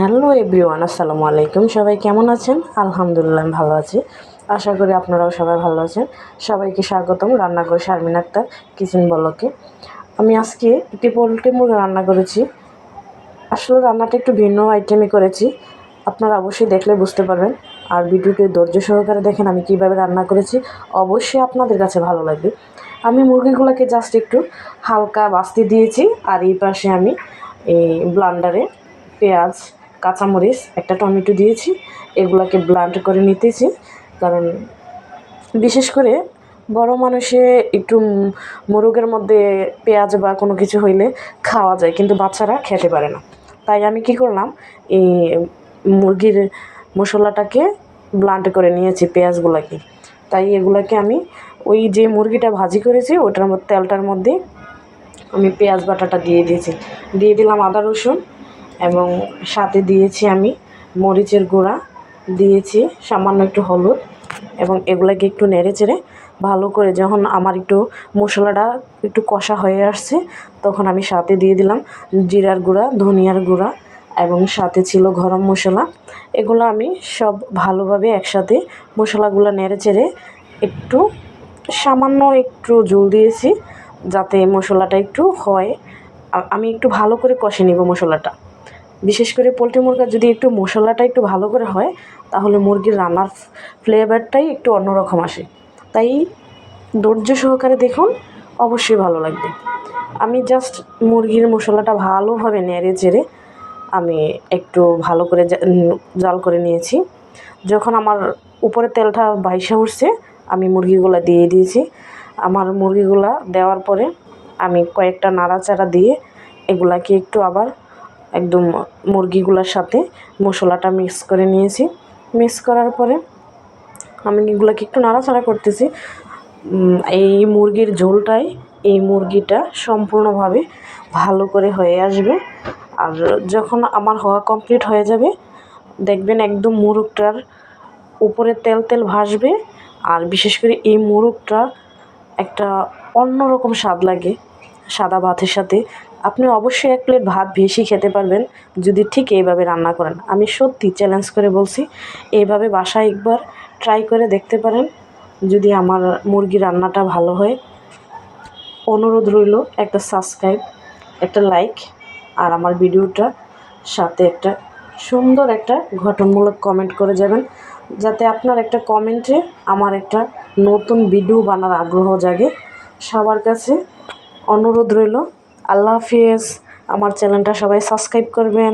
Hello everyone, আসসালামু আলাইকুম। সবাই কেমন আছেন? আলহামদুলিল্লাহ আমি ভালো আছি। আশা করি আপনারাও সবাই ভালো আছেন। সবাইকে স্বাগতম রান্নাঘর শারমিন আক্তার কিচেন ব্লগে। আমি আজকে একটি পোলট্রি মুরগি রান্না করেছি। আসলে রান্নাটা একটু ভিন্ন আইটেমে করেছি, আপনারা অবশ্যই দেখলে বুঝতে পারবেন। আর ভিডিওটি ধৈর্য সহকারে দেখেন আমি কীভাবে রান্না করেছি, অবশ্যই আপনাদের কাছে ভালো লাগবে। আমি মুরগিগুলোকে জাস্ট একটু হালকা বাছতে দিয়েছি। আর এই পাশে আমি এই ব্লান্ডারে পেঁয়াজ, কাঁচামরিচ, একটা টমেটো দিয়েছি। এগুলাকে ব্লান্ড করে নিতেছি, কারণ বিশেষ করে বড় মানুষে একটু মোরগের মধ্যে পেঁয়াজ বা কোনো কিছু হইলে খাওয়া যায়, কিন্তু বাচ্চারা খেতে পারে না। তাই আমি কি করলাম, এই মুরগির মশলাটাকে ব্লান্ড করে নিয়েছি পেঁয়াজগুলোকে। তাই এগুলাকে আমি ওই যে মুরগিটা ভাজি করেছি ওটার মধ্যে তেলটার মধ্যে আমি পেঁয়াজ বাটাটা দিয়ে দিয়েছি। দিয়ে দিলাম আদা রসুন, এবং সাথে দিয়েছি আমি মরিচের গুঁড়া, দিয়েছি সামান্য একটু হলুদ, এবং এগুলাকে একটু নেড়ে চেড়ে ভালো করে যখন আমার একটু মশলাটা একটু কষা হয়ে আসছে, তখন আমি সাথে দিয়ে দিলাম জিরার গুঁড়া, ধনিয়ার গুঁড়া, এবং সাথে ছিল গরম মশলা। এগুলো আমি সব ভালোভাবে একসাথে মশলাগুলো নেড়ে চেড়ে একটু সামান্য একটু জল দিয়েছি, যাতে মশলাটা একটু হয়। আমি একটু ভালো করে কষে নিব মশলাটা। বিশেষ করে পোলট্রি মুরগির যদি একটু মশলাটা একটু ভালো করে হয়, তাহলে মুরগির রান্নার ফ্লেভারটাই একটু অন্যরকম আসে। তাই ধৈর্য সহকারে দেখুন, অবশ্যই ভালো লাগবে। আমি জাস্ট মুরগির মশলাটা ভালোভাবে নেড়ে চেড়ে আমি একটু ভালো করে জাল করে নিয়েছি। যখন আমার উপরে তেলটা ভাইসা উঠছে, আমি মুরগিগুলো দিয়ে দিয়েছি। আমার মুরগিগুলা দেওয়ার পরে আমি কয়েকটা নাড়াচাড়া দিয়ে এগুলাকে একটু আবার একদম মুরগিগুলোর সাথে মশলাটা মিক্স করে নিয়েছি। মিক্স করার পরে আমি এগুলোকে একটু নাড়াচাড়া করতেছি। এই মুরগির ঝোলটাই এই মুরগিটা সম্পূর্ণভাবে ভালো করে হয়ে আসবে। আর যখন আমার হওয়া কমপ্লিট হয়ে যাবে, দেখবেন একদম মুরগটার উপরে তেল তেল ভাসবে। আর বিশেষ করে এই মুরগটা একটা অন্যরকম স্বাদ লাগে সাদা ভাতের সাথে। আপনি অবশ্যই এক প্লেট ভাত বেশি খেতে পারবেন যদি ঠিক এইভাবে রান্না করেন। আমি সত্যি চ্যালেঞ্জ করে বলছি, এইভাবে বাসায় একবার ট্রাই করে দেখতে পারেন। যদি আমার মুরগি রান্নাটা ভালো হয়, অনুরোধ রইল একটা সাবস্ক্রাইব, একটা লাইক, আর আমার ভিডিওটা সাথে একটা সুন্দর একটা গঠনমূলক কমেন্ট করে যাবেন, যাতে আপনার একটা কমেন্টে আমার একটা নতুন ভিডিও বানার আগ্রহ জাগে। সবার কাছে অনুরোধ রইল। আল্লাহ হাফিজ। আমার চ্যানেলটা সবাই সাবস্ক্রাইব করবেন।